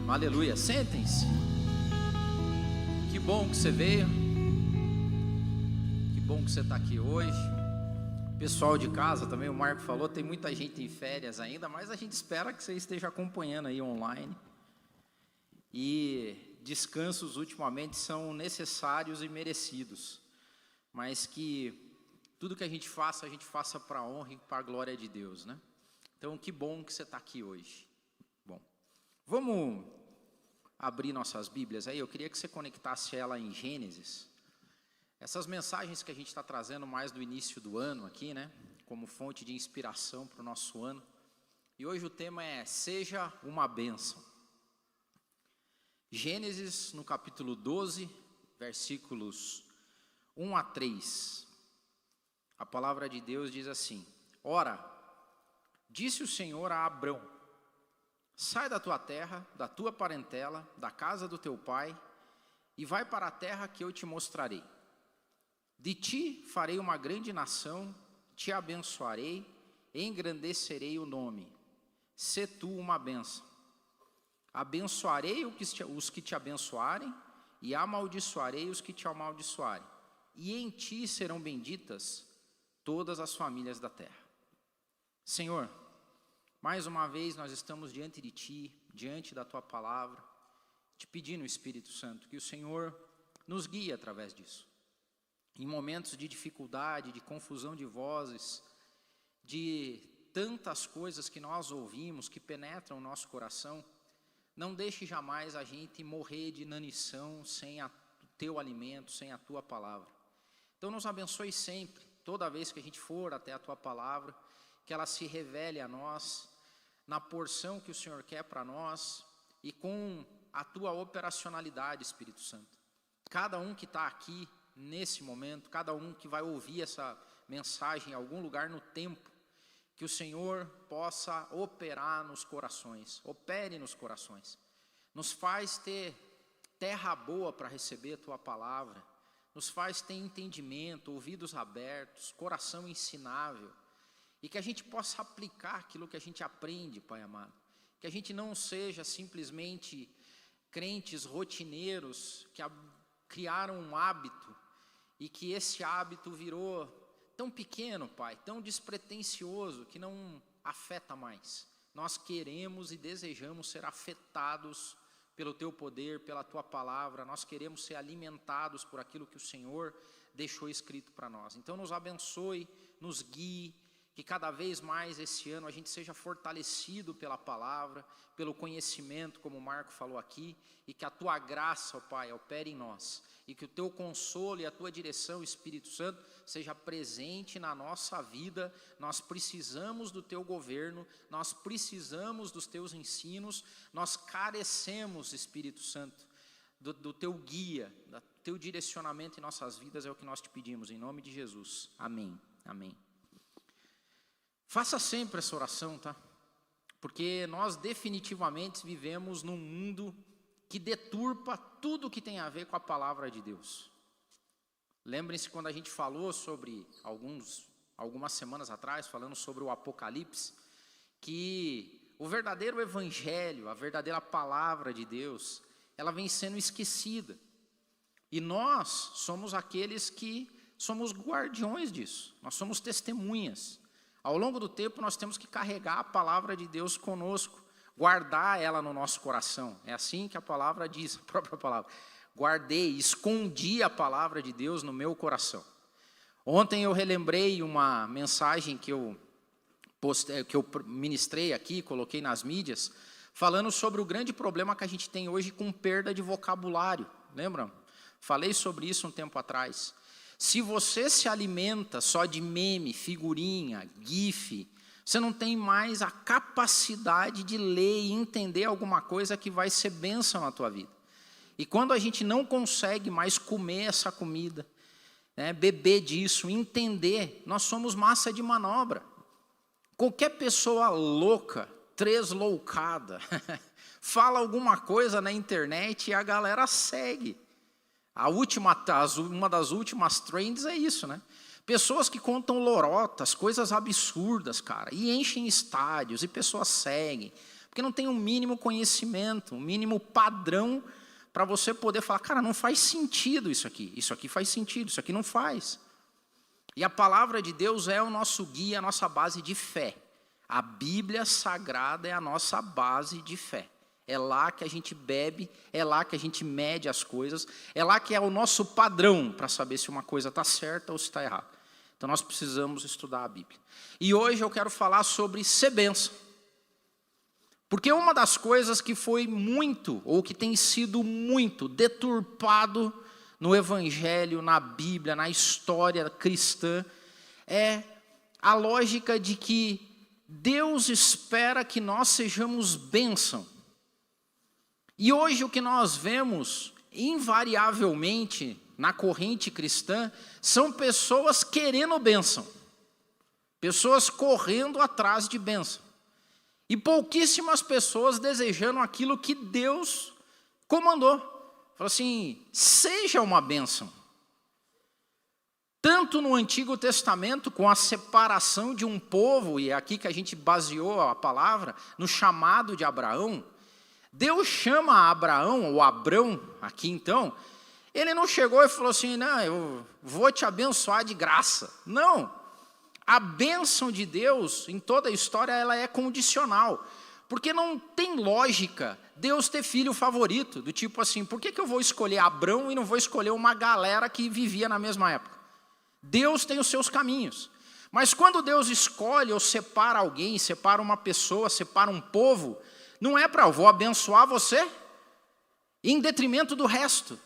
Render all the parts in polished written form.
Aleluia, sentem-se. Que bom que você veio. Que bom que você está aqui hoje. Pessoal de casa também, o Marco falou, tem muita gente em férias ainda, mas a gente espera que você esteja acompanhando aí online. E descansos ultimamente são necessários e merecidos, mas que tudo que a gente faça para a honra e para a glória de Deus, né? Então, que bom que você está aqui hoje. Bom, vamos abrir nossas Bíblias aí. Eu queria que você conectasse ela em Gênesis. Essas mensagens que a gente está trazendo mais do início do ano aqui, né? Como fonte de inspiração para o nosso ano. E hoje o tema é Seja uma Bênção. Gênesis, no capítulo 12, versículos 1 a 3. A palavra de Deus diz assim: Ora, disse o Senhor a Abrão: sai da tua terra, da tua parentela, da casa do teu pai, e vai para a terra que eu te mostrarei. De ti farei uma grande nação, te abençoarei, engrandecerei o nome. Sê tu uma bênção. Abençoarei os que te abençoarem, e amaldiçoarei os que te amaldiçoarem. E em ti serão benditas todas as famílias da terra. Senhor, mais uma vez nós estamos diante de Ti, diante da Tua palavra, te pedindo, Espírito Santo, que o Senhor nos guie através disso. Em momentos de dificuldade, de confusão de vozes, de tantas coisas que nós ouvimos, que penetram o nosso coração, não deixe jamais a gente morrer de inanição sem o Teu alimento, sem a Tua palavra. Então nos abençoe sempre, toda vez que a gente for até a Tua palavra, que ela se revele a nós, na porção que o Senhor quer para nós, e com a Tua operacionalidade, Espírito Santo. Cada um que está aqui, nesse momento, cada um que vai ouvir essa mensagem em algum lugar no tempo, que o Senhor possa operar nos corações, opere nos corações. Nos faz ter terra boa para receber a Tua palavra, nos faz ter entendimento, ouvidos abertos, coração ensinável, e que a gente possa aplicar aquilo que a gente aprende, Pai amado. Que a gente não seja simplesmente crentes rotineiros que criaram um hábito e que esse hábito virou tão pequeno, Pai, tão despretensioso que não afeta mais. Nós queremos e desejamos ser afetados pelo Teu poder, pela Tua palavra. Nós queremos ser alimentados por aquilo que o Senhor deixou escrito para nós. Então nos abençoe, nos guie, que cada vez mais esse ano a gente seja fortalecido pela palavra, pelo conhecimento, como o Marco falou aqui, e que a Tua graça, ó Pai, opere em nós, e que o Teu consolo e a Tua direção, Espírito Santo, seja presente na nossa vida. Nós precisamos do Teu governo, nós precisamos dos Teus ensinos, nós carecemos, Espírito Santo, do Teu guia, do Teu direcionamento em nossas vidas, é o que nós te pedimos, em nome de Jesus. Amém. Amém. Faça sempre essa oração, tá? Porque nós definitivamente vivemos num mundo que deturpa tudo que tem a ver com a palavra de Deus. Lembrem-se quando a gente falou sobre, algumas semanas atrás, falando sobre o Apocalipse, que o verdadeiro evangelho, a verdadeira palavra de Deus, ela vem sendo esquecida. E nós somos aqueles que somos guardiões disso, nós somos testemunhas. Ao longo do tempo nós temos que carregar a palavra de Deus conosco, guardar ela no nosso coração. É assim que a palavra diz, a própria palavra. Guardei, escondi a palavra de Deus no meu coração. Ontem eu relembrei uma mensagem que eu ministrei aqui, coloquei nas mídias, falando sobre o grande problema que a gente tem hoje com perda de vocabulário. Lembram? Falei sobre isso um tempo atrás. Se você se alimenta só de meme, figurinha, gif, você não tem mais a capacidade de ler e entender alguma coisa que vai ser bênção na tua vida. E quando a gente não consegue mais comer essa comida, né, beber disso, entender, nós somos massa de manobra. Qualquer pessoa louca, tresloucada, fala alguma coisa na internet e a galera segue. Uma das últimas trends é isso, né? Pessoas que contam lorotas, coisas absurdas, cara, e enchem estádios, e pessoas seguem. porque não tem um mínimo conhecimento, um mínimo padrão para você poder falar, cara, não faz sentido isso aqui faz sentido, isso aqui não faz. E a palavra de Deus é o nosso guia, a nossa base de fé. A Bíblia Sagrada é a nossa base de fé. É lá que a gente bebe, é lá que a gente mede as coisas, é lá que é o nosso padrão para saber se uma coisa está certa ou se está errada. Então nós precisamos estudar a Bíblia. E hoje eu quero falar sobre ser bênção. Porque uma das coisas que foi muito, ou que tem sido muito deturpado no Evangelho, na Bíblia, na história cristã, é a lógica de que Deus espera que nós sejamos bênção. E hoje o que nós vemos, invariavelmente, na corrente cristã, são pessoas querendo bênção. Pessoas correndo atrás de bênção. E pouquíssimas pessoas desejando aquilo que Deus comandou. Falou assim, seja uma bênção. Tanto no Antigo Testamento, com a separação de um povo, e é aqui que a gente baseou a palavra, no chamado de Abraão, Deus chama Abraão, ou Abrão, aqui então, ele não chegou e falou assim, não, eu vou te abençoar de graça. Não, a bênção de Deus, em toda a história, ela é condicional. Porque não tem lógica Deus ter filho favorito, do tipo assim, por que eu vou escolher Abrão e não vou escolher uma galera que vivia na mesma época? Deus tem os seus caminhos. Mas quando Deus escolhe ou separa alguém, separa uma pessoa, separa um povo, não é para eu vou abençoar você em detrimento do resto.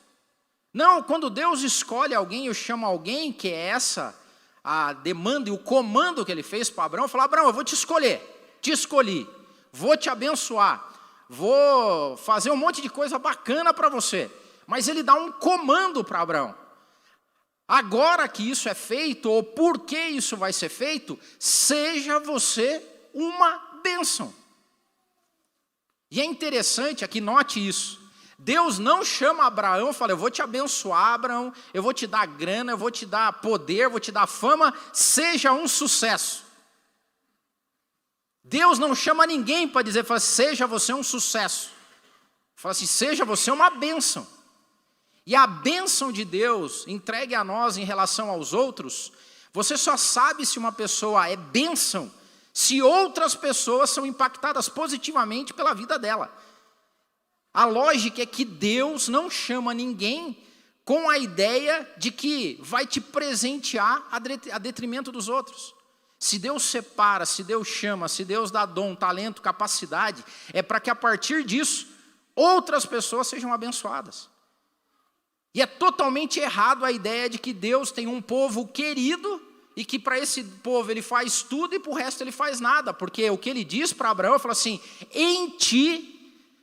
Não, quando Deus escolhe alguém, eu chamo alguém, que é essa a demanda e o comando que ele fez para Abraão, falar, Abraão, eu vou te escolher, te escolhi, vou te abençoar, vou fazer um monte de coisa bacana para você. Mas ele dá um comando para Abraão. Agora que isso é feito, ou por que isso vai ser feito, seja você uma bênção. E é interessante, aqui note isso, Deus não chama Abraão e fala, eu vou te abençoar, Abraão, eu vou te dar grana, eu vou te dar poder, eu vou te dar fama, seja um sucesso. Deus não chama ninguém para dizer, fala, seja você um sucesso. Fala assim, seja você uma bênção. E a bênção de Deus entregue a nós em relação aos outros, você só sabe se uma pessoa é bênção se outras pessoas são impactadas positivamente pela vida dela. A lógica é que Deus não chama ninguém com a ideia de que vai te presentear a detrimento dos outros. Se Deus separa, se Deus chama, se Deus dá dom, talento, capacidade, é para que a partir disso, outras pessoas sejam abençoadas. E é totalmente errado a ideia de que Deus tem um povo querido e que para esse povo ele faz tudo e para o resto ele faz nada. Porque o que ele diz para Abraão, ele fala assim, em ti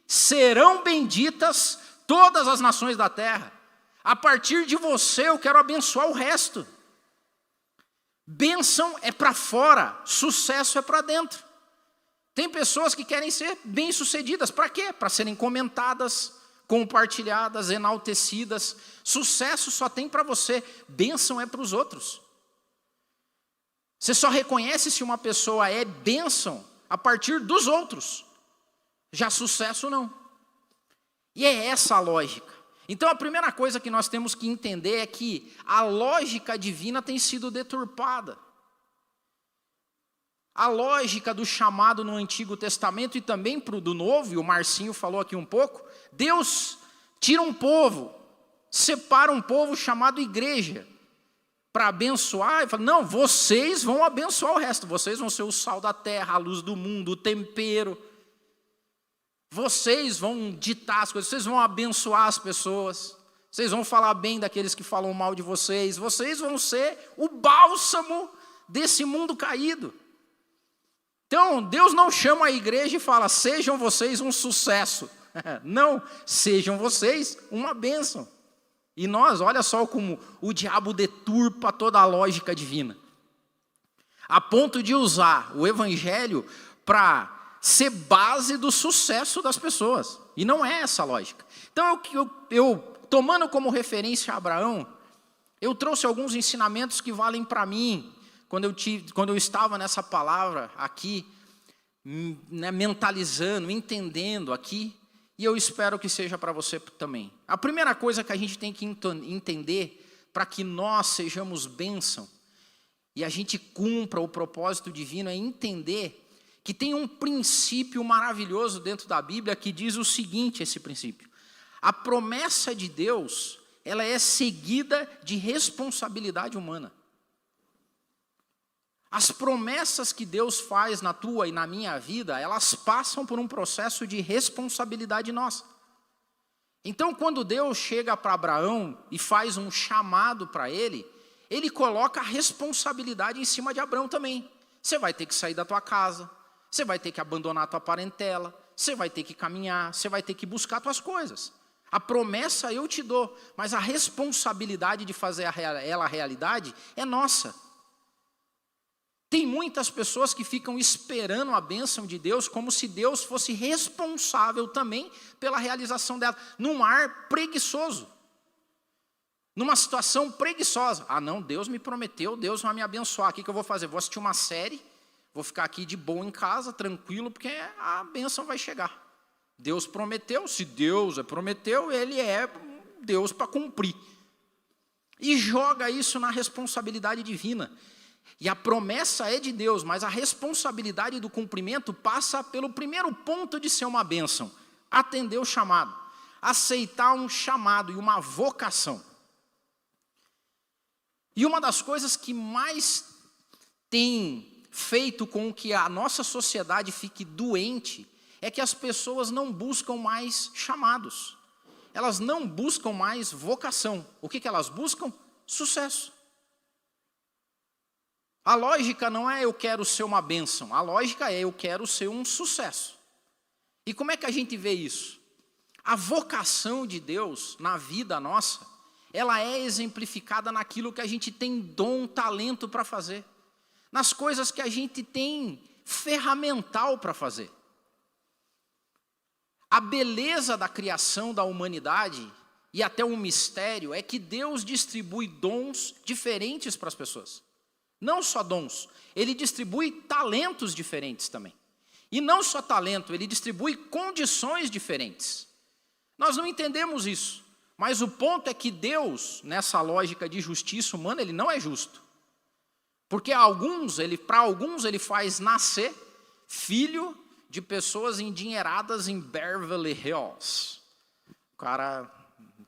serão benditas todas as nações da terra. A partir de você eu quero abençoar o resto. Bênção é para fora, sucesso é para dentro. Tem pessoas que querem ser bem-sucedidas, para quê? Para serem comentadas, compartilhadas, enaltecidas. Sucesso só tem para você, bênção é para os outros. Você só reconhece se uma pessoa é bênção a partir dos outros. Já sucesso não. E é essa a lógica. Então a primeira coisa que nós temos que entender é que a lógica divina tem sido deturpada. A lógica do chamado no Antigo Testamento e também para o do Novo, e o Marcinho falou aqui um pouco, Deus tira um povo, separa um povo chamado igreja, para abençoar, e fala, não, vocês vão abençoar o resto, vocês vão ser o sal da terra, a luz do mundo, o tempero, vocês vão ditar as coisas, vocês vão abençoar as pessoas, vocês vão falar bem daqueles que falam mal de vocês vão ser o bálsamo desse mundo caído. Então, Deus não chama a igreja e fala, sejam vocês um sucesso. Não, sejam vocês uma bênção. E nós, olha só como o diabo deturpa toda a lógica divina. A ponto de usar o evangelho para ser base do sucesso das pessoas. E não é essa a lógica. Então, eu tomando como referência Abraão, eu trouxe alguns ensinamentos que valem para mim, quando eu estava nessa palavra aqui, né, mentalizando, entendendo aqui, e eu espero que seja para você também. A primeira coisa que a gente tem que entender para que nós sejamos bênção e a gente cumpra o propósito divino é entender que tem um princípio maravilhoso dentro da Bíblia que diz o seguinte, esse princípio: a promessa de Deus, ela é seguida de responsabilidade humana. As promessas que Deus faz na tua e na minha vida, elas passam por um processo de responsabilidade nossa. Então, quando Deus chega para Abraão e faz um chamado para ele coloca a responsabilidade em cima de Abraão também. Você vai ter que sair da tua casa, você vai ter que abandonar a tua parentela, você vai ter que caminhar, você vai ter que buscar as tuas coisas. A promessa eu te dou, mas a responsabilidade de fazer ela realidade é nossa. Tem muitas pessoas que ficam esperando a bênção de Deus como se Deus fosse responsável também pela realização dela, num ar preguiçoso, numa situação preguiçosa. Ah não, Deus me prometeu, Deus vai me abençoar, o que eu vou fazer? Vou assistir uma série, vou ficar aqui de boa em casa, tranquilo, porque a bênção vai chegar. Deus prometeu, se Deus prometeu, Ele é Deus para cumprir. E joga isso na responsabilidade divina. E a promessa é de Deus, mas a responsabilidade do cumprimento passa pelo primeiro ponto de ser uma bênção: atender o chamado, aceitar um chamado e uma vocação. E uma das coisas que mais tem feito com que a nossa sociedade fique doente é que as pessoas não buscam mais chamados, elas não buscam mais vocação. O que elas buscam? Sucesso. A lógica não é eu quero ser uma bênção, a lógica é eu quero ser um sucesso. E como é que a gente vê isso? A vocação de Deus na vida nossa, ela é exemplificada naquilo que a gente tem dom, talento para fazer, nas coisas que a gente tem ferramental para fazer. A beleza da criação da humanidade e até um mistério é que Deus distribui dons diferentes para as pessoas. Não só dons, Ele distribui talentos diferentes também. E não só talento, Ele distribui condições diferentes. Nós não entendemos isso, mas o ponto é que Deus, nessa lógica de justiça humana, Ele não é justo. Porque para alguns Ele faz nascer filho de pessoas endinheiradas em Beverly Hills. O cara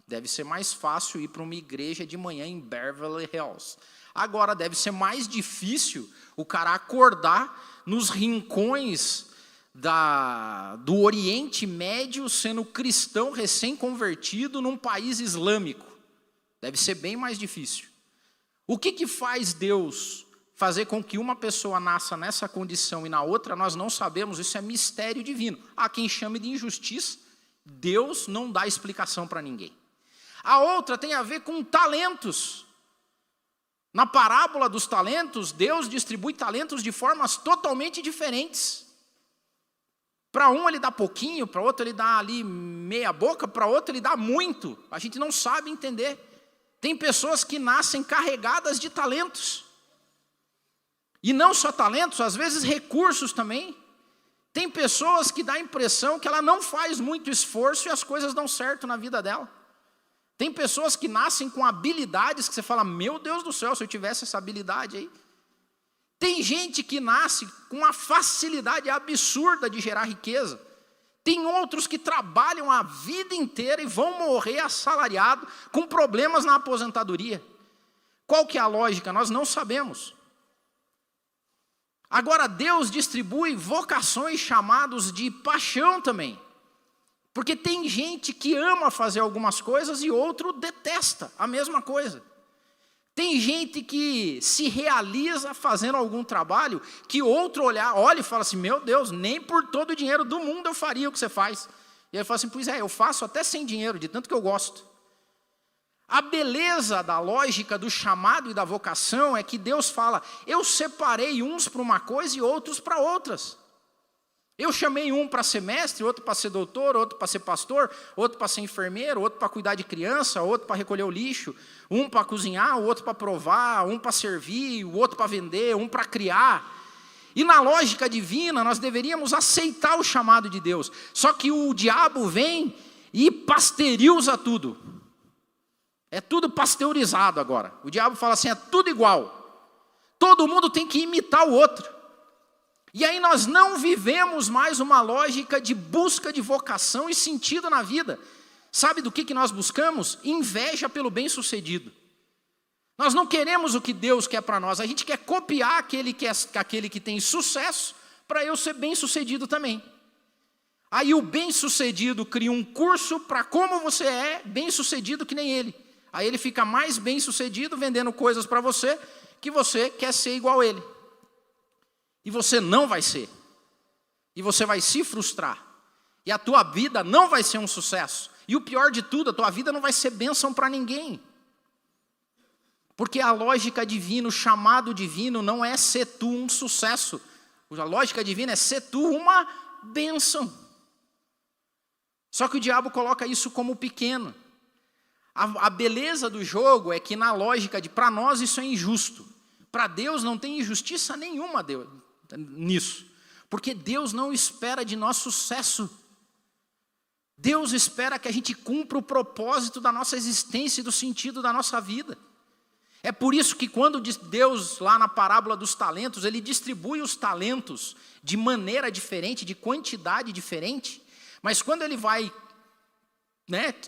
deve ser mais fácil ir para uma igreja de manhã em Beverly Hills. Agora, deve ser mais difícil o cara acordar nos rincões do Oriente Médio, sendo cristão recém-convertido num país islâmico. Deve ser bem mais difícil. O que faz Deus fazer com que uma pessoa nasça nessa condição e na outra nós não sabemos? Isso é mistério divino. Há quem chame de injustiça. Deus não dá explicação para ninguém. A outra tem a ver com talentos. Na parábola dos talentos, Deus distribui talentos de formas totalmente diferentes. Para um ele dá pouquinho, para outro ele dá ali meia boca, para outro ele dá muito. A gente não sabe entender. Tem pessoas que nascem carregadas de talentos. E não só talentos, às vezes recursos também. Tem pessoas que dá a impressão que ela não faz muito esforço e as coisas dão certo na vida dela. Tem pessoas que nascem com habilidades que você fala, meu Deus do céu, se eu tivesse essa habilidade aí. Tem gente que nasce com uma facilidade absurda de gerar riqueza. Tem outros que trabalham a vida inteira e vão morrer assalariado com problemas na aposentadoria. Qual que é a lógica? Nós não sabemos. Agora, Deus distribui vocações, chamados de paixão também. Porque tem gente que ama fazer algumas coisas e outro detesta a mesma coisa. Tem gente que se realiza fazendo algum trabalho que outro olha e fala assim, meu Deus, nem por todo o dinheiro do mundo eu faria o que você faz. E ele fala assim, pois é, eu faço até sem dinheiro, de tanto que eu gosto. A beleza da lógica do chamado e da vocação é que Deus fala, eu separei uns para uma coisa e outros para outras. Eu chamei um para ser mestre, outro para ser doutor, outro para ser pastor, outro para ser enfermeiro, outro para cuidar de criança, outro para recolher o lixo, um para cozinhar, o outro para provar, um para servir, o outro para vender, um para criar. E na lógica divina, nós deveríamos aceitar o chamado de Deus. Só que o diabo vem e pasteuriza tudo. É tudo pasteurizado agora. O diabo fala assim, é tudo igual. Todo mundo tem que imitar o outro. E aí nós não vivemos mais uma lógica de busca de vocação e sentido na vida. Sabe do que nós buscamos? Inveja pelo bem-sucedido. Nós não queremos o que Deus quer para nós. A gente quer copiar aquele que tem sucesso para eu ser bem-sucedido também. Aí o bem-sucedido cria um curso para como você é bem-sucedido que nem ele. Aí ele fica mais bem-sucedido vendendo coisas para você que você quer ser igual a ele. E você não vai ser. E você vai se frustrar. E a tua vida não vai ser um sucesso. E o pior de tudo, a tua vida não vai ser bênção para ninguém. Porque a lógica divina, o chamado divino não é ser tu um sucesso. A lógica divina é ser tu uma bênção. Só que o diabo coloca isso como pequeno. A beleza do jogo é que na lógica de, para nós isso é injusto. Para Deus não tem injustiça nenhuma nisso. Porque Deus não espera de nós sucesso. Deus espera que a gente cumpra o propósito da nossa existência e do sentido da nossa vida. É por isso que quando Deus, lá na parábola dos talentos, Ele distribui os talentos de maneira diferente, de quantidade diferente, mas quando Ele vai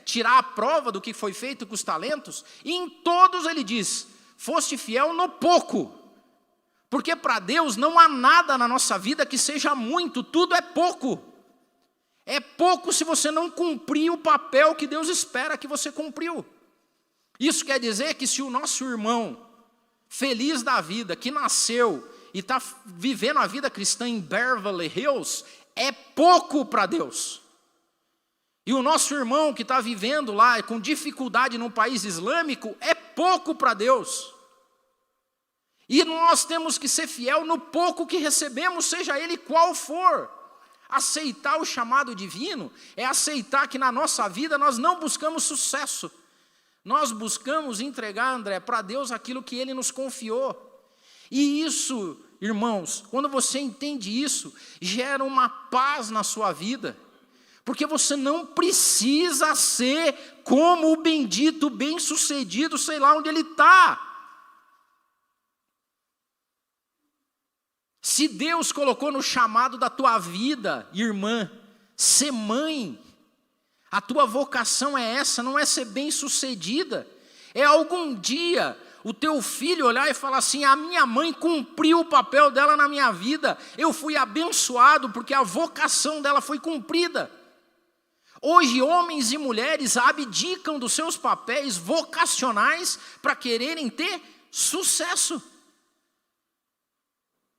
tirar a prova do que foi feito com os talentos, e em todos Ele diz, foste fiel no pouco, porque para Deus não há nada na nossa vida que seja muito, tudo é pouco. É pouco se você não cumprir o papel que Deus espera que você cumpriu. Isso quer dizer que se o nosso irmão, feliz da vida, que nasceu e está vivendo a vida cristã em Beverly Hills, é pouco para Deus. E o nosso irmão que está vivendo lá com dificuldade num país islâmico, é pouco para Deus. E nós temos que ser fiel no pouco que recebemos, seja ele qual for. Aceitar o chamado divino é aceitar que na nossa vida nós não buscamos sucesso. Nós buscamos entregar, André, para Deus aquilo que Ele nos confiou. E isso, irmãos, quando você entende isso, gera uma paz na sua vida. Porque você não precisa ser como o bendito, bem-sucedido, sei lá onde ele está. Se Deus colocou no chamado da tua vida, irmã, ser mãe, a tua vocação é essa, não é ser bem-sucedida. É algum dia o teu filho olhar e falar assim, a minha mãe cumpriu o papel dela na minha vida, eu fui abençoado porque a vocação dela foi cumprida. Hoje, homens e mulheres abdicam dos seus papéis vocacionais para quererem ter sucesso.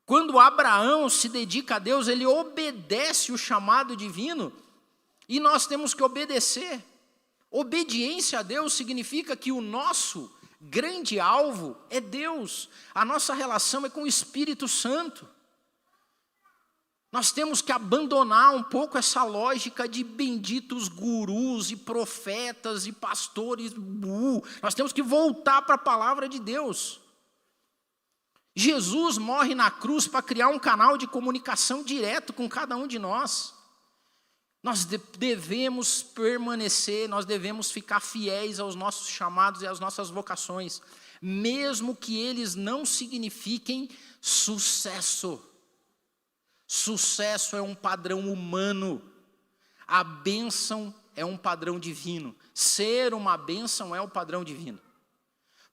Quando Abraão se dedica a Deus, ele obedece o chamado divino e nós temos que obedecer. Obediência a Deus significa que o nosso grande alvo é Deus. A nossa relação é com o Espírito Santo. Nós temos que abandonar um pouco essa lógica de benditos gurus e profetas e pastores. Nós temos que voltar para a palavra de Deus. Jesus morre na cruz para criar um canal de comunicação direto com cada um de nós. Nós devemos permanecer, nós devemos ficar fiéis aos nossos chamados e às nossas vocações, mesmo que eles não signifiquem sucesso. Sucesso é um padrão humano, a bênção é um padrão divino. Ser uma bênção é o padrão divino.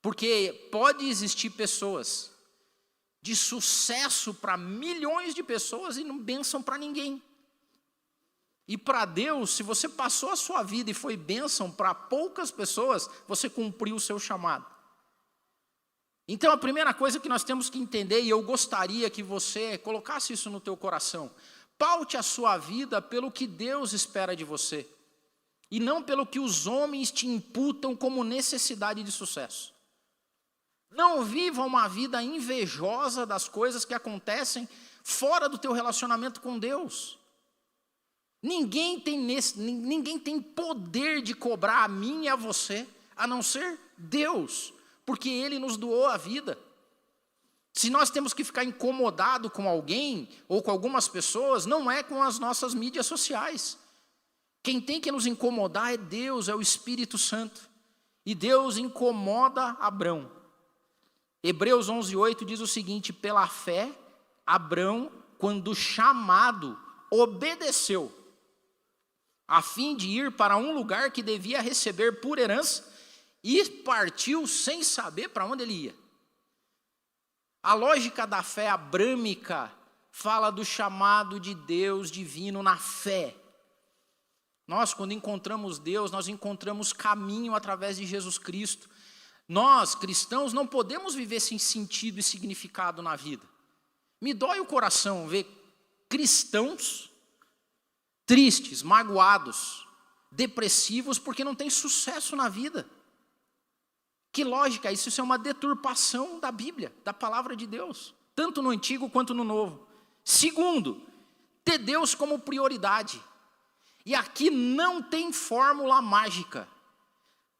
Porque pode existir pessoas de sucesso para milhões de pessoas e não bênção para ninguém. E para Deus, se você passou a sua vida e foi bênção para poucas pessoas, você cumpriu o seu chamado. Então a primeira coisa que nós temos que entender, e eu gostaria que você colocasse isso no teu coração, paute a sua vida pelo que Deus espera de você, e não pelo que os homens te imputam como necessidade de sucesso. Não viva uma vida invejosa das coisas que acontecem fora do teu relacionamento com Deus. Ninguém tem poder de cobrar a mim e a você, a não ser Deus, porque Ele nos doou a vida. Se nós temos que ficar incomodado com alguém ou com algumas pessoas, não é com as nossas mídias sociais. Quem tem que nos incomodar é Deus, é o Espírito Santo. E Deus incomoda Abrão. Hebreus 11:8 diz o seguinte: pela fé, Abrão, quando chamado, obedeceu, a fim de ir para um lugar que devia receber por herança, e partiu sem saber para onde ele ia. A lógica da fé abrâmica fala do chamado de Deus divino na fé. Nós, quando encontramos Deus, nós encontramos caminho através de Jesus Cristo. Nós, cristãos, não podemos viver sem sentido e significado na vida. Me dói o coração ver cristãos tristes, magoados, depressivos, porque não têm sucesso na vida. Que lógica é isso? Isso é uma deturpação da Bíblia, da palavra de Deus, tanto no Antigo quanto no Novo. Segundo, ter Deus como prioridade. E aqui não tem fórmula mágica.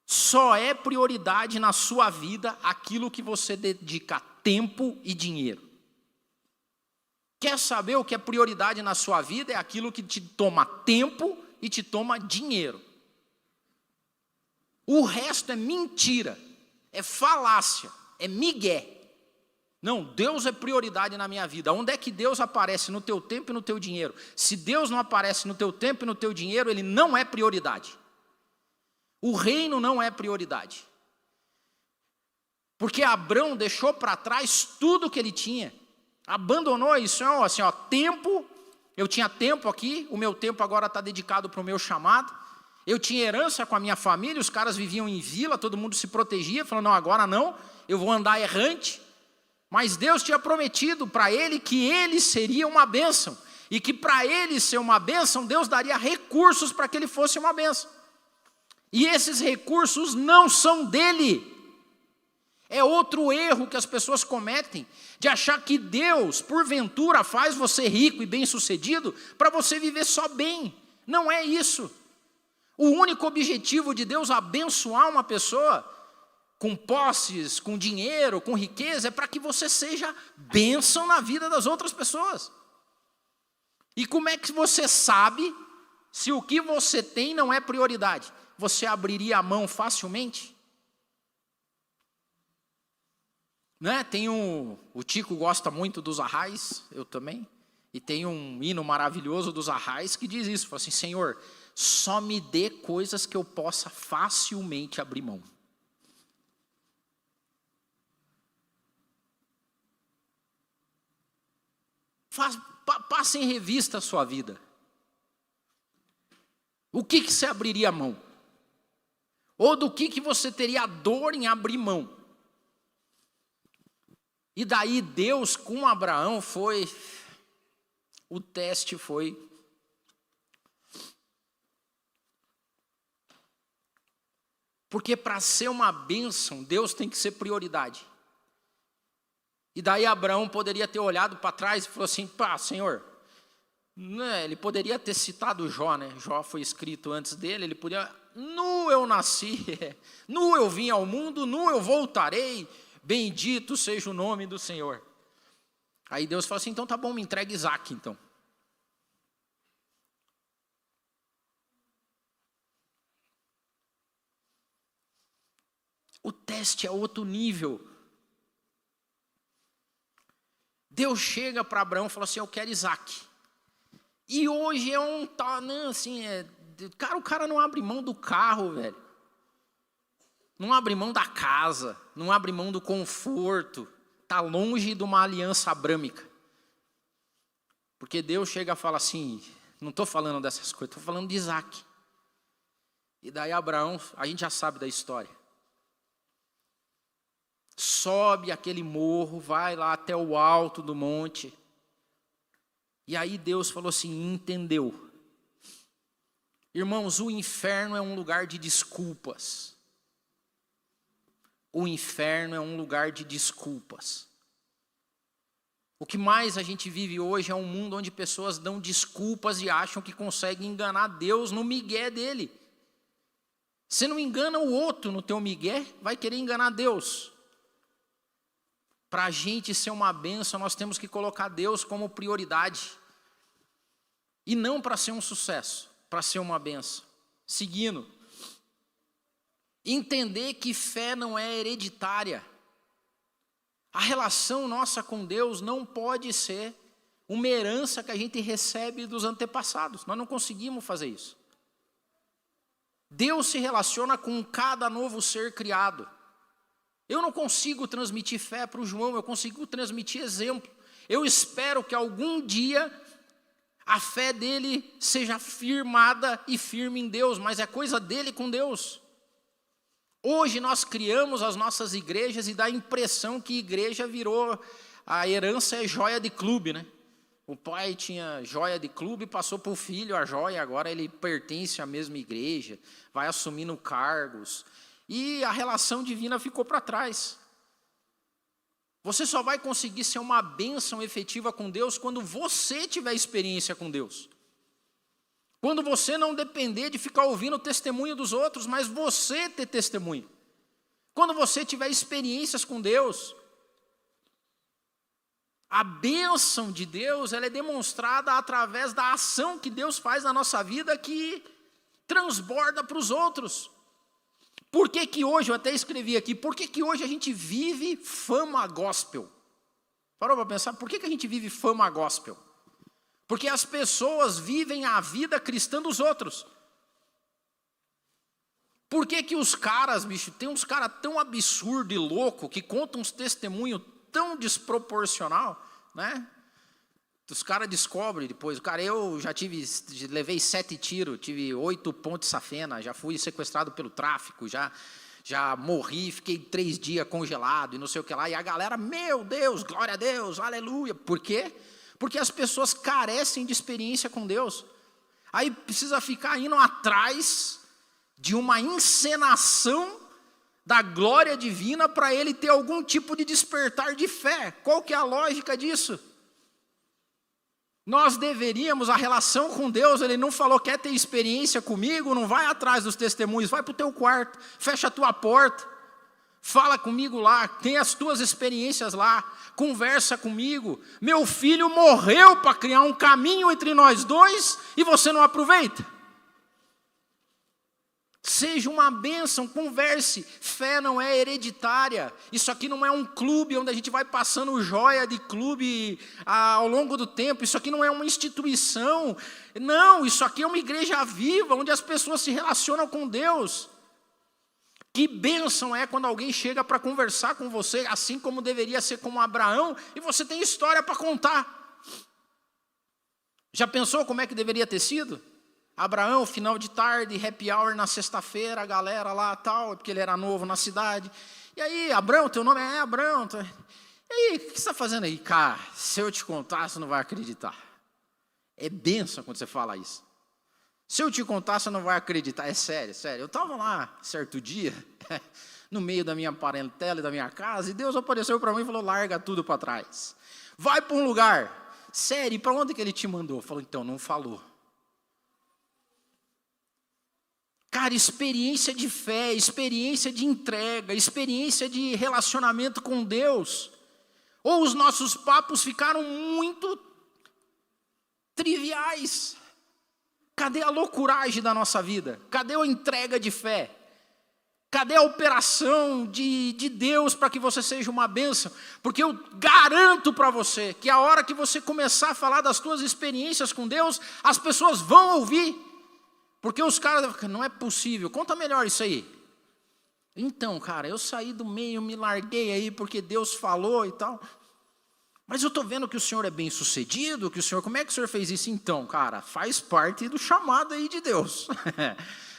Só é prioridade na sua vida aquilo que você dedica tempo e dinheiro. Quer saber o que é prioridade na sua vida? É aquilo que te toma tempo e te toma dinheiro. O resto é mentira, é falácia, é migué. Não, Deus é prioridade na minha vida. Onde é que Deus aparece no teu tempo e no teu dinheiro? Se Deus não aparece no teu tempo e no teu dinheiro, Ele não é prioridade. O reino não é prioridade. Porque Abrão deixou para trás tudo que ele tinha. Abandonou isso, assim, tempo. Eu tinha tempo aqui, o meu tempo agora está dedicado para o meu chamado. Eu tinha herança com a minha família, os caras viviam em vila, todo mundo se protegia, falando, não, agora não, eu vou andar errante. Mas Deus tinha prometido para ele que ele seria uma bênção. E que para ele ser uma bênção, Deus daria recursos para que ele fosse uma bênção. E esses recursos não são dele. É outro erro que as pessoas cometem, de achar que Deus, porventura, faz você rico e bem-sucedido para você viver só bem. Não é isso. O único objetivo de Deus abençoar uma pessoa com posses, com dinheiro, com riqueza, é para que você seja bênção na vida das outras pessoas. E como é que você sabe se o que você tem não é prioridade? Você abriria a mão facilmente? Né? O Tico gosta muito dos Arrais, eu também, e tem um hino maravilhoso dos Arrais que diz isso, fala assim, Senhor, só me dê coisas que eu possa facilmente abrir mão. Passe em revista a sua vida. O que você abriria a mão? Ou do que você teria dor em abrir mão? E daí Deus com Abraão o teste foi... Porque para ser uma bênção, Deus tem que ser prioridade. E daí Abraão poderia ter olhado para trás e falou assim, Senhor, né, ele poderia ter citado Jó, né? Jó foi escrito antes dele, ele podia, nu eu nasci, nu eu vim ao mundo, nu eu voltarei, bendito seja o nome do Senhor. Aí Deus falou assim, então tá bom, me entrega Isaac então. O teste é outro nível. Deus chega para Abraão e fala assim, eu quero Isaac. E hoje é o cara não abre mão do carro, velho. Não abre mão da casa, não abre mão do conforto. Está longe de uma aliança abrâmica. Porque Deus chega e fala assim, não estou falando dessas coisas, estou falando de Isaac. E daí Abraão, a gente já sabe da história. Sobe aquele morro, vai lá até o alto do monte. E aí Deus falou assim, entendeu. Irmãos, o inferno é um lugar de desculpas. O inferno é um lugar de desculpas. O que mais a gente vive hoje é um mundo onde pessoas dão desculpas e acham que conseguem enganar Deus no migué dele. Você não engana o outro no teu migué, vai querer enganar Deus. Para a gente ser uma bênção, nós temos que colocar Deus como prioridade. E não para ser um sucesso, para ser uma bênção. Seguindo. Entender que fé não é hereditária. A relação nossa com Deus não pode ser uma herança que a gente recebe dos antepassados. Nós não conseguimos fazer isso. Deus se relaciona com cada novo ser criado. Eu não consigo transmitir fé para o João, eu consigo transmitir exemplo. Eu espero que algum dia a fé dele seja firmada e firme em Deus, mas é coisa dele com Deus. Hoje nós criamos as nossas igrejas e dá a impressão que igreja virou, a herança é joia de clube, né? O pai tinha joia de clube, passou para o filho a joia, agora ele pertence à mesma igreja, vai assumindo cargos. E a relação divina ficou para trás. Você só vai conseguir ser uma bênção efetiva com Deus quando você tiver experiência com Deus. Quando você não depender de ficar ouvindo o testemunho dos outros, mas você ter testemunho. Quando você tiver experiências com Deus. A bênção de Deus, ela é demonstrada através da ação que Deus faz na nossa vida que transborda para os outros. Por que que hoje, eu até escrevi aqui, por que que hoje a gente vive fama gospel? Parou para pensar, por que que a gente vive fama gospel? Porque as pessoas vivem a vida cristã dos outros. Por que que os caras, bicho, tem uns caras tão absurdo e louco, que contam uns testemunhos tão desproporcional, né? Os caras descobrem depois, cara, eu já levei 7 tiros, tive 8 pontos safena, já fui sequestrado pelo tráfico, já morri, fiquei 3 dias congelado e não sei o que lá, e a galera, meu Deus, glória a Deus, aleluia. Por quê? Porque as pessoas carecem de experiência com Deus. Aí precisa ficar indo atrás de uma encenação da glória divina para ele ter algum tipo de despertar de fé. Qual que é a lógica disso? Nós deveríamos, a relação com Deus, ele não falou, quer ter experiência comigo, não vai atrás dos testemunhos, vai para o teu quarto, fecha a tua porta, fala comigo lá, tem as tuas experiências lá, conversa comigo. Meu filho morreu para criar um caminho entre nós dois e você não aproveita? Seja uma bênção, converse. Fé não é hereditária. Isso aqui não é um clube onde a gente vai passando joia de clube ao longo do tempo. Isso aqui não é uma instituição. Não, isso aqui é uma igreja viva, onde as pessoas se relacionam com Deus. Que bênção é quando alguém chega para conversar com você, assim como deveria ser com Abraão, e você tem história para contar. Já pensou como é que deveria ter sido? Abraão, final de tarde, happy hour na sexta-feira, a galera lá tal, porque ele era novo na cidade. E aí, Abraão, teu nome é Abraão. E aí, o que você está fazendo aí? Cara, se eu te contar, você não vai acreditar. É bênção quando você fala isso. Se eu te contar, você não vai acreditar. É sério, sério. Eu estava lá, certo dia, no meio da minha parentela e da minha casa, e Deus apareceu para mim e falou, larga tudo para trás. Vai para um lugar. Sério, para onde que ele te mandou? Falou, então, não falou. Cara, experiência de fé, experiência de entrega, experiência de relacionamento com Deus. Ou os nossos papos ficaram muito triviais. Cadê a loucuragem da nossa vida? Cadê a entrega de fé? Cadê a operação de Deus para que você seja uma bênção? Porque eu garanto para você que a hora que você começar a falar das suas experiências com Deus, as pessoas vão ouvir. Porque os caras, não é possível, conta melhor isso aí. Então, cara, eu saí do meio, me larguei aí porque Deus falou e tal. Mas eu estou vendo que o senhor é bem sucedido, que o senhor, como é que o senhor fez isso? Então, cara, faz parte do chamado aí de Deus.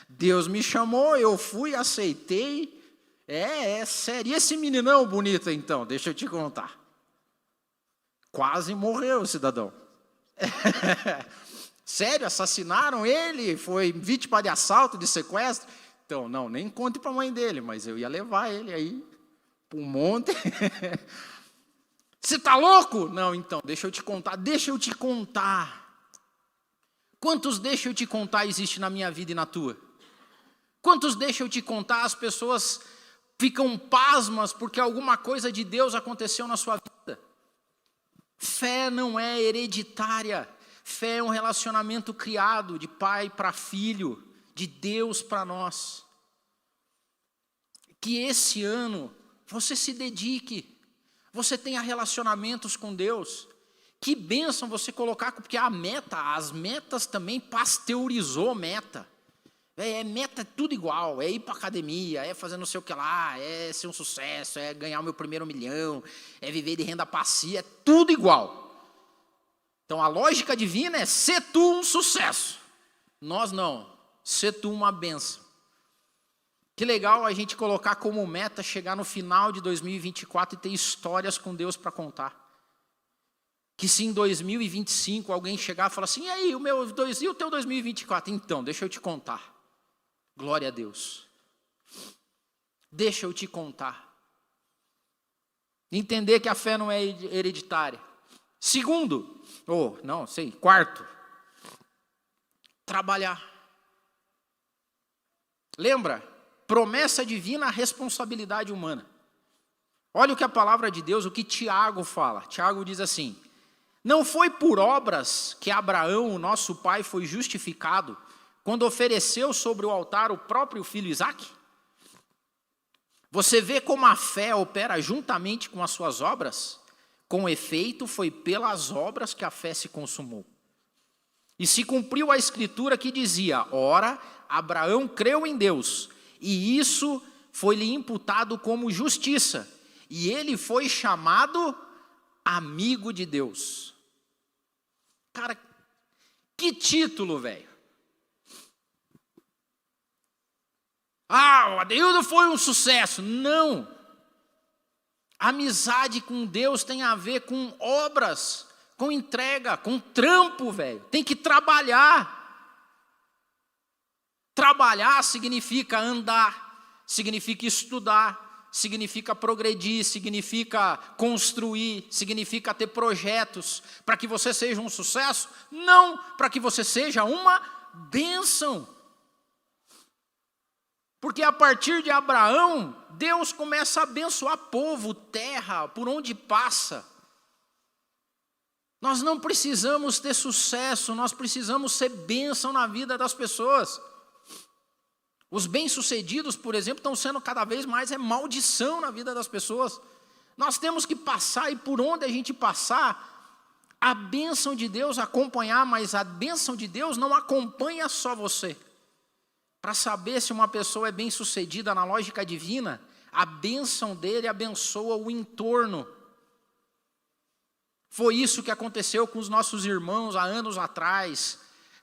Deus me chamou, eu fui, aceitei. É sério. E esse meninão bonito então, deixa eu te contar. Quase morreu, cidadão. Sério, assassinaram ele, foi vítima de assalto, de sequestro. Então, não, nem conte para a mãe dele, mas eu ia levar ele aí para um monte. Você está louco? Não, então, deixa eu te contar. Quantos deixa eu te contar existe na minha vida e na tua? Quantos deixa eu te contar as pessoas ficam pasmas porque alguma coisa de Deus aconteceu na sua vida. Fé não é hereditária, fé é um relacionamento criado de pai para filho, de Deus para nós. Que esse ano você se dedique, você tenha relacionamentos com Deus. Que bênção você colocar, porque as metas também pasteurizou meta. Meta é tudo igual, é ir para academia, é fazer não sei o que lá, é ser um sucesso, é ganhar o meu primeiro milhão, é viver de renda passiva, é tudo igual. Então a lógica divina é ser tu um sucesso. Nós não, ser tu uma bênção. Que legal a gente colocar como meta chegar no final de 2024 e ter histórias com Deus para contar. Que se em 2025 alguém chegar e falar assim, e aí, e o teu 2024? Então, deixa eu te contar. Glória a Deus. Deixa eu te contar. Entender que a fé não é hereditária. Quarto. Trabalhar. Lembra? Promessa divina, responsabilidade humana. Olha o que a palavra de Deus, o que Tiago fala. Tiago diz assim, não foi por obras que Abraão, o nosso pai, foi justificado, quando ofereceu sobre o altar o próprio filho Isaque? Você vê como a fé opera juntamente com as suas obras? Com efeito, foi pelas obras que a fé se consumou. E se cumpriu a escritura que dizia, ora, Abraão creu em Deus, e isso foi-lhe imputado como justiça, e ele foi chamado amigo de Deus. Cara, que título, velho. O Adeildo foi um sucesso. Não. Amizade com Deus tem a ver com obras, com entrega, com trampo, velho. Tem que trabalhar. Trabalhar significa andar, significa estudar, significa progredir, significa construir, significa ter projetos para que você seja um sucesso, não para que você seja uma bênção. Porque a partir de Abraão, Deus começa a abençoar povo, terra, por onde passa. Nós não precisamos ter sucesso, nós precisamos ser bênção na vida das pessoas. Os bem-sucedidos, por exemplo, estão sendo cada vez mais maldição na vida das pessoas. Nós temos que passar, e por onde a gente passar, a bênção de Deus acompanhar, mas a bênção de Deus não acompanha só você. Para saber se uma pessoa é bem-sucedida na lógica divina, a bênção dele abençoa o entorno. Foi isso que aconteceu com os nossos irmãos há anos atrás,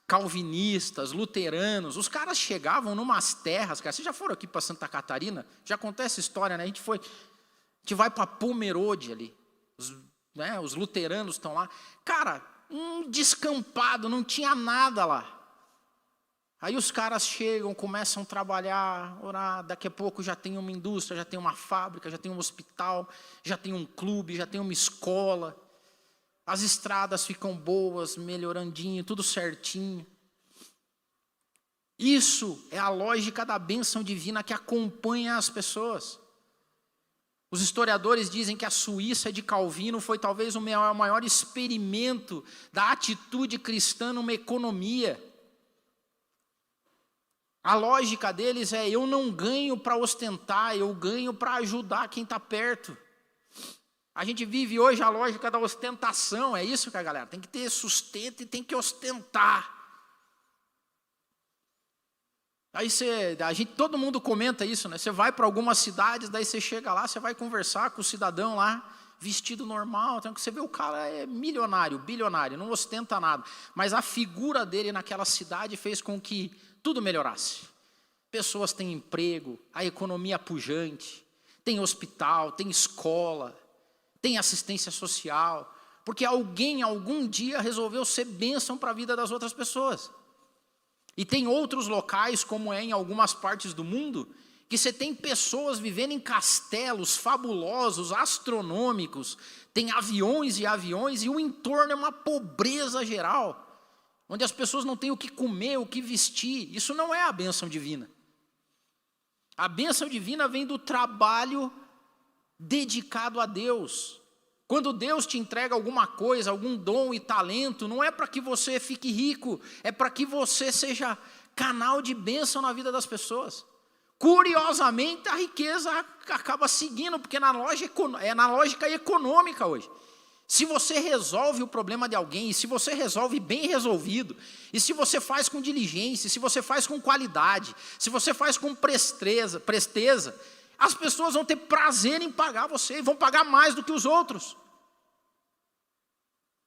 calvinistas, luteranos. Os caras chegavam numas terras, cara. Vocês já foram aqui para Santa Catarina? Já acontece essa história, né? A gente vai para Pomerode ali. Os luteranos estão lá. Cara, um descampado, não tinha nada lá. Aí os caras chegam, começam a trabalhar, orar, daqui a pouco já tem uma indústria, já tem uma fábrica, já tem um hospital, já tem um clube, já tem uma escola. As estradas ficam boas, melhorandinho, tudo certinho. Isso é a lógica da bênção divina que acompanha as pessoas. Os historiadores dizem que a Suíça de Calvino foi talvez o maior experimento da atitude cristã numa economia. A lógica deles é, eu não ganho para ostentar, eu ganho para ajudar quem está perto. A gente vive hoje a lógica da ostentação, é isso que a galera tem que ter sustento e tem que ostentar. Aí todo mundo comenta isso, né? Você vai para algumas cidades, daí você chega lá, você vai conversar com o cidadão lá, vestido normal, então você vê o cara é milionário, bilionário, não ostenta nada. Mas a figura dele naquela cidade fez com que tudo melhorasse. Pessoas têm emprego, a economia pujante, tem hospital, tem escola, tem assistência social, porque alguém algum dia resolveu ser bênção para a vida das outras pessoas. E tem outros locais, como é em algumas partes do mundo, que você tem pessoas vivendo em castelos fabulosos, astronômicos, tem aviões e o entorno é uma pobreza geral, onde as pessoas não têm o que comer, o que vestir. Isso não é a bênção divina. A bênção divina vem do trabalho dedicado a Deus. Quando Deus te entrega alguma coisa, algum dom e talento, não é para que você fique rico, é para que você seja canal de bênção na vida das pessoas. Curiosamente, a riqueza acaba seguindo, porque é na lógica econômica hoje. Se você resolve o problema de alguém, e se você resolve bem resolvido, e se você faz com diligência, se você faz com qualidade, se você faz com presteza, as pessoas vão ter prazer em pagar você, e vão pagar mais do que os outros.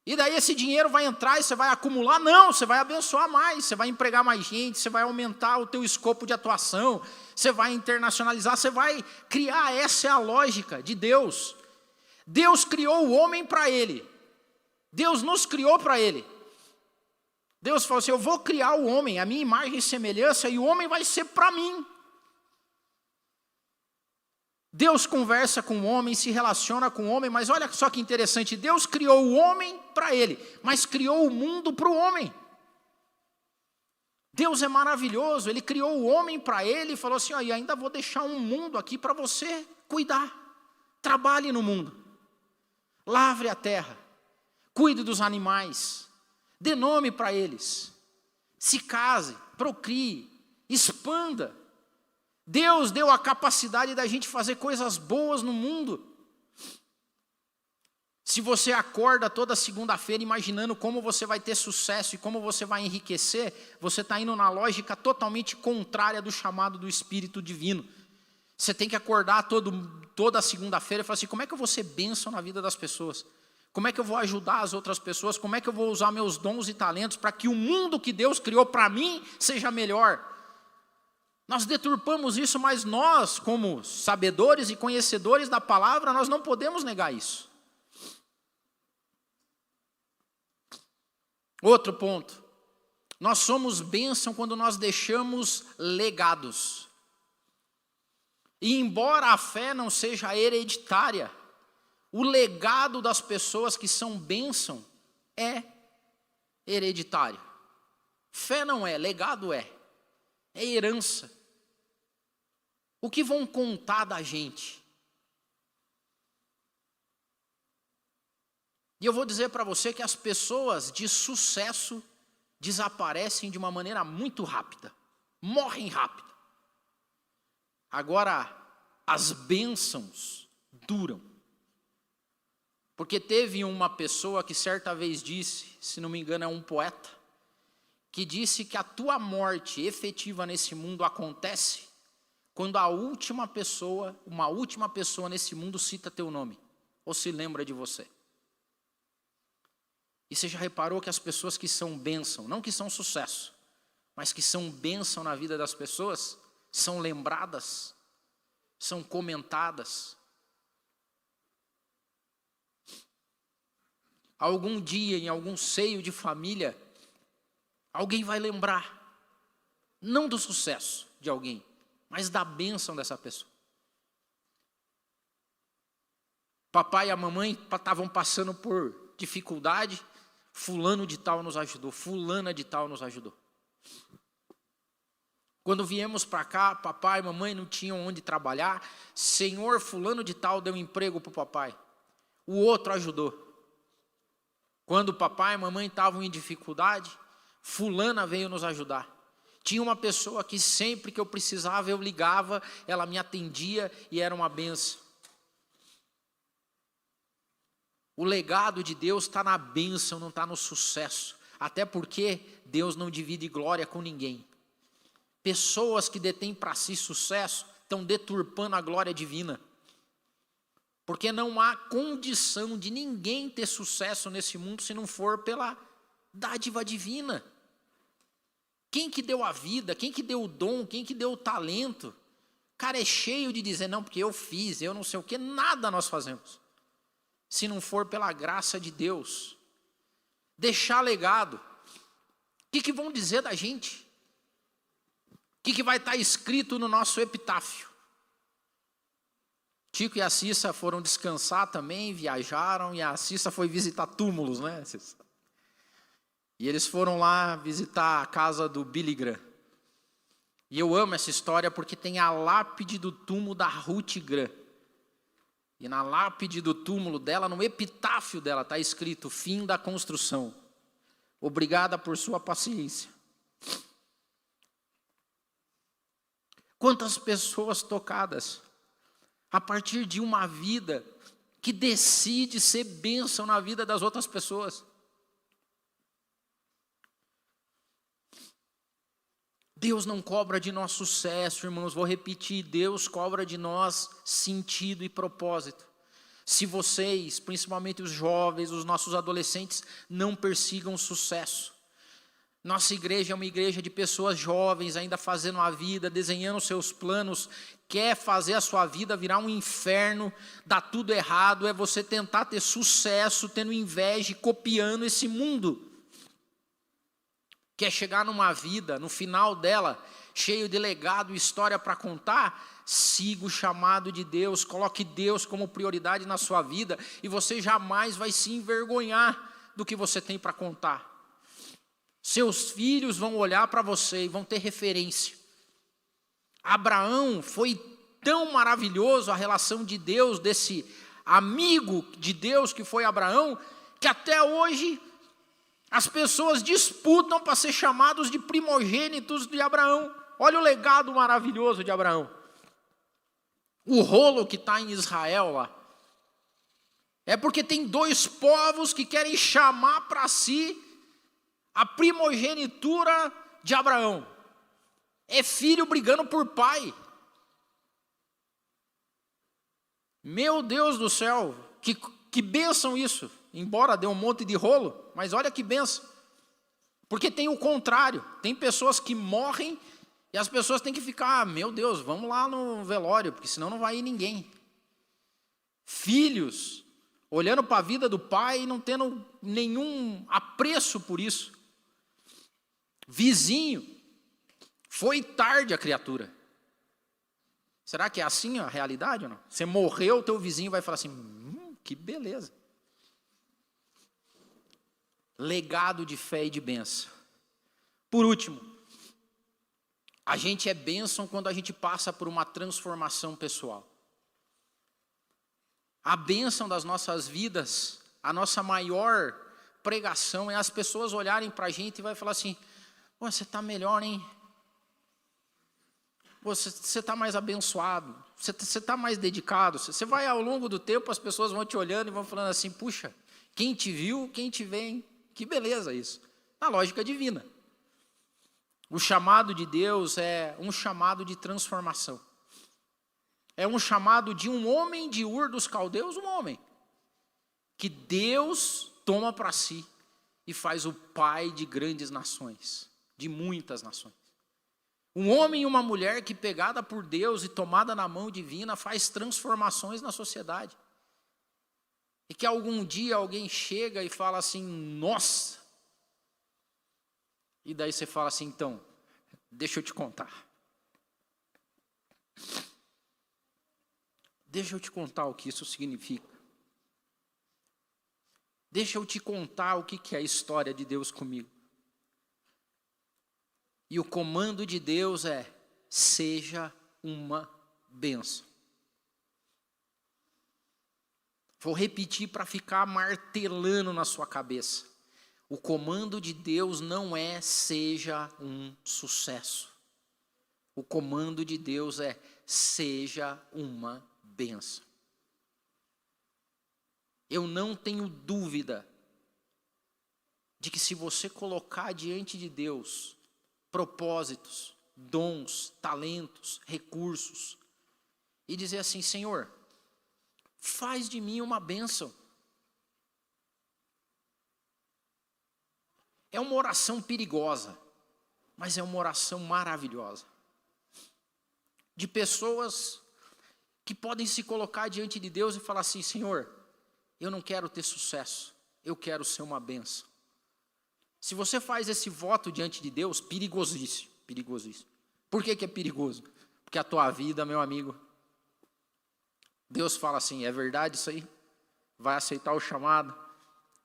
E daí esse dinheiro vai entrar e você vai acumular? Não, você vai abençoar mais, você vai empregar mais gente, você vai aumentar o teu escopo de atuação, você vai internacionalizar, você vai criar, essa é a lógica de Deus. Deus criou o homem para ele. Deus nos criou para ele. Deus falou assim, eu vou criar o homem, a minha imagem e semelhança, e o homem vai ser para mim. Deus conversa com o homem, se relaciona com o homem, mas olha só que interessante, Deus criou o homem para ele, mas criou o mundo para o homem. Deus é maravilhoso, ele criou o homem para ele e falou assim, e ainda vou deixar um mundo aqui para você cuidar. Trabalhe no mundo. Lavre a terra, cuide dos animais, dê nome para eles, se case, procrie, expanda. Deus deu a capacidade da gente fazer coisas boas no mundo. Se você acorda toda segunda-feira imaginando como você vai ter sucesso e como você vai enriquecer, você está indo na lógica totalmente contrária do chamado do Espírito Divino. Você tem que acordar toda segunda-feira e falar assim, como é que eu vou ser bênção na vida das pessoas? Como é que eu vou ajudar as outras pessoas? Como é que eu vou usar meus dons e talentos para que o mundo que Deus criou para mim seja melhor? Nós deturpamos isso, mas nós, como sabedores e conhecedores da palavra, nós não podemos negar isso. Outro ponto, nós somos bênção quando nós deixamos legados. E embora a fé não seja hereditária, o legado das pessoas que são bênção é hereditário. Fé não é, legado é herança. O que vão contar da gente? E eu vou dizer para você que as pessoas de sucesso desaparecem de uma maneira muito rápida, morrem rápido. Agora, as bênçãos duram. Porque teve uma pessoa que certa vez disse, se não me engano é um poeta, que disse que a tua morte efetiva nesse mundo acontece quando uma última pessoa nesse mundo cita teu nome, ou se lembra de você. E você já reparou que as pessoas que são bênção, não que são sucesso, mas que são bênção na vida das pessoas, são lembradas, são comentadas. Algum dia, em algum seio de família, alguém vai lembrar, não do sucesso de alguém, mas da bênção dessa pessoa. Papai e a mamãe estavam passando por dificuldade, fulano de tal nos ajudou, fulana de tal nos ajudou. Quando viemos para cá, papai e mamãe não tinham onde trabalhar, senhor fulano de tal deu emprego para o papai, o outro ajudou. Quando papai e mamãe estavam em dificuldade, fulana veio nos ajudar. Tinha uma pessoa que sempre que eu precisava, eu ligava, ela me atendia e era uma benção. O legado de Deus está na bênção, não está no sucesso. Até porque Deus não divide glória com ninguém. Pessoas que detêm para si sucesso estão deturpando a glória divina. Porque não há condição de ninguém ter sucesso nesse mundo se não for pela dádiva divina. Quem que deu a vida, quem que deu o dom, quem que deu o talento? Cara, é cheio de dizer, não, porque eu fiz, eu não sei o que, nada nós fazemos. Se não for pela graça de Deus. Deixar legado. O que vão dizer da gente? O que vai estar escrito no nosso epitáfio? Tico e a Cissa foram descansar também, viajaram, e a Cissa foi visitar túmulos, né? E eles foram lá visitar a casa do Billy Graham. E eu amo essa história porque tem a lápide do túmulo da Ruth Grã. E na lápide do túmulo dela, no epitáfio dela, está escrito: fim da construção. Obrigada por sua paciência. Quantas pessoas tocadas a partir de uma vida que decide ser bênção na vida das outras pessoas. Deus não cobra de nós sucesso, irmãos, vou repetir, Deus cobra de nós sentido e propósito. Se vocês, principalmente os jovens, os nossos adolescentes, não persigam sucesso. Nossa igreja é uma igreja de pessoas jovens, ainda fazendo a vida, desenhando seus planos, quer fazer a sua vida virar um inferno, dá tudo errado, é você tentar ter sucesso, tendo inveja e copiando esse mundo. Quer chegar numa vida, no final dela, cheio de legado e história para contar? Siga o chamado de Deus, coloque Deus como prioridade na sua vida e você jamais vai se envergonhar do que você tem para contar. Seus filhos vão olhar para você e vão ter referência. Abraão foi tão maravilhoso a relação de Deus, desse amigo de Deus que foi Abraão, que até hoje as pessoas disputam para ser chamados de primogênitos de Abraão. Olha o legado maravilhoso de Abraão. O rolo que está em Israel lá, é porque tem dois povos que querem chamar para si a primogenitura de Abraão. É filho brigando por pai. Meu Deus do céu, que bênção isso. Embora dê um monte de rolo, mas olha que bênção. Porque tem o contrário, tem pessoas que morrem e as pessoas têm que ficar, meu Deus, vamos lá no velório, porque senão não vai ir ninguém. Filhos, olhando para a vida do pai e não tendo nenhum apreço por isso. Vizinho, foi tarde a criatura. Será que é assim a realidade ou não? Você morreu, o teu vizinho vai falar assim, que beleza. Legado de fé e de bênção. Por último, a gente é bênção quando a gente passa por uma transformação pessoal. A bênção das nossas vidas, a nossa maior pregação é as pessoas olharem para a gente e vai falar assim, você está melhor, hein? Você está mais abençoado, você está mais dedicado. Você vai ao longo do tempo, as pessoas vão te olhando e vão falando assim, puxa, quem te viu, quem te vê, hein? Que beleza isso. Na lógica divina. O chamado de Deus é um chamado de transformação. É um chamado de um homem de Ur dos Caldeus, um homem que Deus toma para si e faz o pai de grandes nações, de muitas nações. Um homem e uma mulher que, pegada por Deus e tomada na mão divina, faz transformações na sociedade. E que algum dia alguém chega e fala assim, nossa. E daí você fala assim, então, deixa eu te contar. Deixa eu te contar o que isso significa. Deixa eu te contar o que é a história de Deus comigo. E o comando de Deus é, seja uma bênção. Vou repetir para ficar martelando na sua cabeça. O comando de Deus não é seja um sucesso. O comando de Deus é seja uma bênção. Eu não tenho dúvida de que se você colocar diante de Deus propósitos, dons, talentos, recursos, e dizer assim, Senhor, faz de mim uma bênção. É uma oração perigosa, mas é uma oração maravilhosa. De pessoas que podem se colocar diante de Deus e falar assim, Senhor, eu não quero ter sucesso, eu quero ser uma bênção. Se você faz esse voto diante de Deus, perigosíssimo, perigosíssimo. Por que é perigoso? Porque a tua vida, meu amigo, Deus fala assim, é verdade isso aí? Vai aceitar o chamado?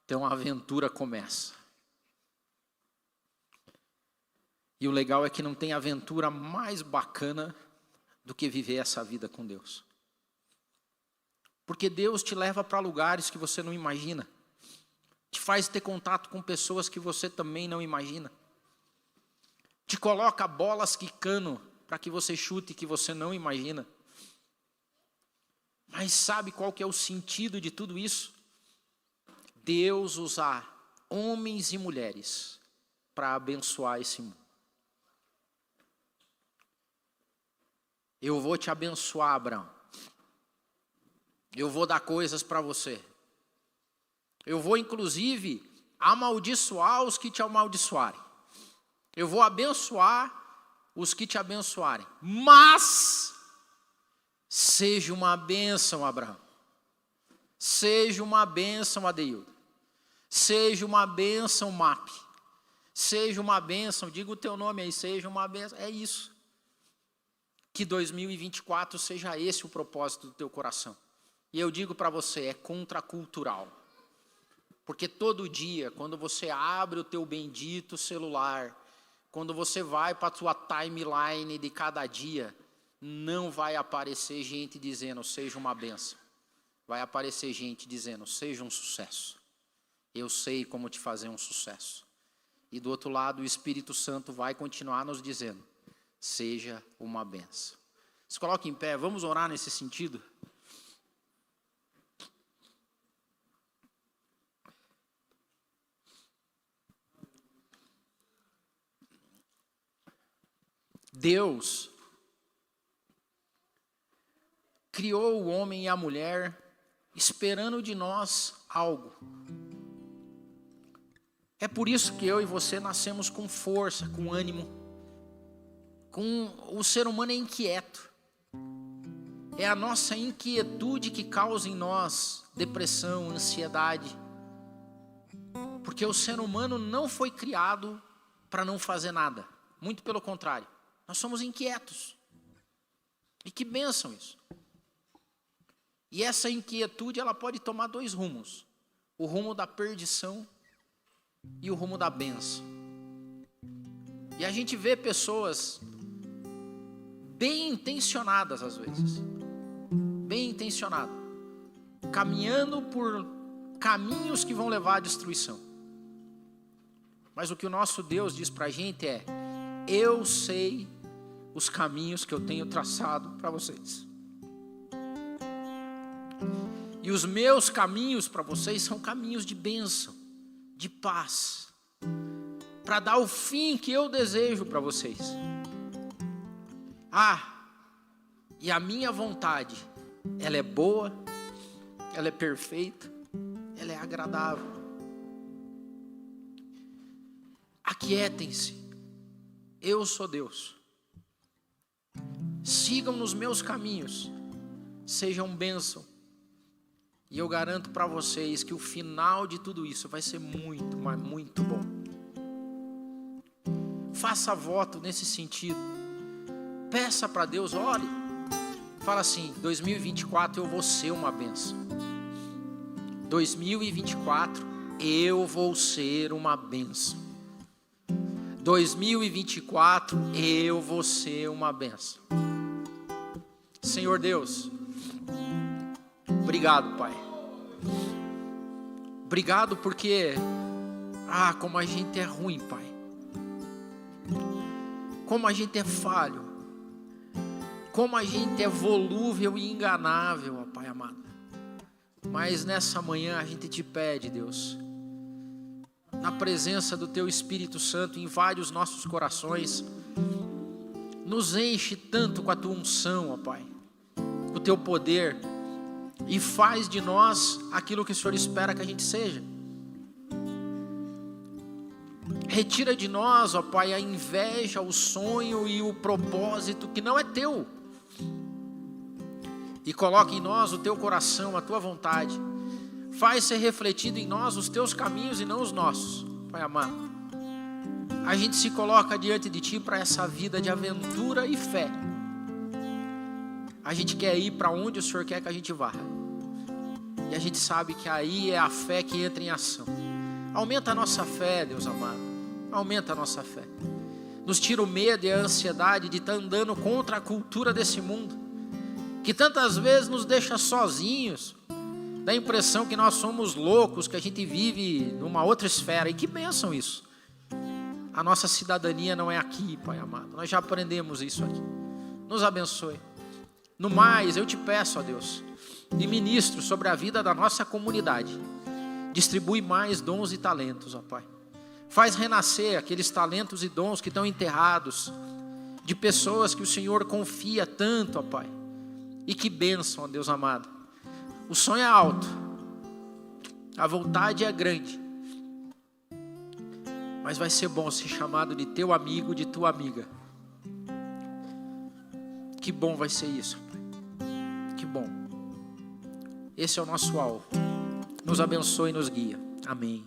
Então a aventura começa. E o legal é que não tem aventura mais bacana do que viver essa vida com Deus. Porque Deus te leva para lugares que você não imagina. Te faz ter contato com pessoas que você também não imagina. Te coloca bolas quicando para que você chute que você não imagina. Mas sabe qual que é o sentido de tudo isso? Deus usar homens e mulheres para abençoar esse mundo. Eu vou te abençoar, Abraão. Eu vou dar coisas para você. Eu vou, inclusive, amaldiçoar os que te amaldiçoarem. Eu vou abençoar os que te abençoarem. Mas, seja uma bênção, Abraão. Seja uma bênção, Adeildo. Seja uma bênção, MAP. Seja uma bênção, diga o teu nome aí, seja uma bênção. É isso. Que 2024 seja esse o propósito do teu coração. E eu digo para você, é contracultural. Porque todo dia, quando você abre o teu bendito celular, quando você vai para a tua timeline de cada dia, não vai aparecer gente dizendo, seja uma bênção. Vai aparecer gente dizendo, seja um sucesso. Eu sei como te fazer um sucesso. E do outro lado, o Espírito Santo vai continuar nos dizendo, seja uma bênção. Se coloque em pé, vamos orar nesse sentido? Deus criou o homem e a mulher esperando de nós algo. É por isso que eu e você nascemos com força, com ânimo. O ser humano é inquieto. É a nossa inquietude que causa em nós depressão, ansiedade. Porque o ser humano não foi criado para não fazer nada. Muito pelo contrário. Nós somos inquietos. E que bênção isso. E essa inquietude, ela pode tomar dois rumos. O rumo da perdição e o rumo da bênção. E a gente vê pessoas bem intencionadas às vezes. Bem intencionadas. Caminhando por caminhos que vão levar à destruição. Mas o que o nosso Deus diz para a gente é, eu sei os caminhos que eu tenho traçado para vocês. E os meus caminhos para vocês são caminhos de bênção, de paz, para dar o fim que eu desejo para vocês. E a minha vontade, ela é boa, ela é perfeita, ela é agradável. Aquietem-se, eu sou Deus. Sigam nos meus caminhos, sejam bênção. E eu garanto para vocês que o final de tudo isso vai ser muito, mas muito bom. Faça voto nesse sentido. Peça para Deus, ore. Fala assim, 2024 eu vou ser uma bênção. 2024 eu vou ser uma bênção. 2024 eu vou ser uma bênção. Senhor Deus, obrigado, Pai. Obrigado porque, como a gente é ruim, Pai. Como a gente é falho. Como a gente é volúvel e enganável, ó Pai amado. Mas nessa manhã a gente te pede, Deus, na presença do Teu Espírito Santo, invade os nossos corações. Nos enche tanto com a Tua unção, ó Pai. O Teu poder. E faz de nós aquilo que o Senhor espera que a gente seja. Retira de nós, ó Pai, a inveja, o sonho e o propósito que não é Teu. E coloca em nós o Teu coração, a Tua vontade. Faz ser refletido em nós os Teus caminhos e não os nossos, Pai amado. A gente se coloca diante de Ti para essa vida de aventura e fé. A gente quer ir para onde o Senhor quer que a gente vá. E a gente sabe que aí é a fé que entra em ação. Aumenta a nossa fé, Deus amado. Aumenta a nossa fé. Nos tira o medo e a ansiedade de estar andando contra a cultura desse mundo, que tantas vezes nos deixa sozinhos, dá a impressão que nós somos loucos, que a gente vive numa outra esfera. E que bênção isso! A nossa cidadania não é aqui, Pai amado. Nós já aprendemos isso aqui. Nos abençoe. No mais, eu te peço, ó Deus, e ministro sobre a vida da nossa comunidade. Distribui mais dons e talentos, ó Pai. Faz renascer aqueles talentos e dons que estão enterrados, de pessoas que o Senhor confia tanto, ó Pai. E que bênção, ó Deus amado. O sonho é alto, a vontade é grande, mas vai ser bom ser chamado de teu amigo, de tua amiga. Que bom vai ser isso, Pai. Que bom. Esse é o nosso alvo. Nos abençoe e nos guia. Amém.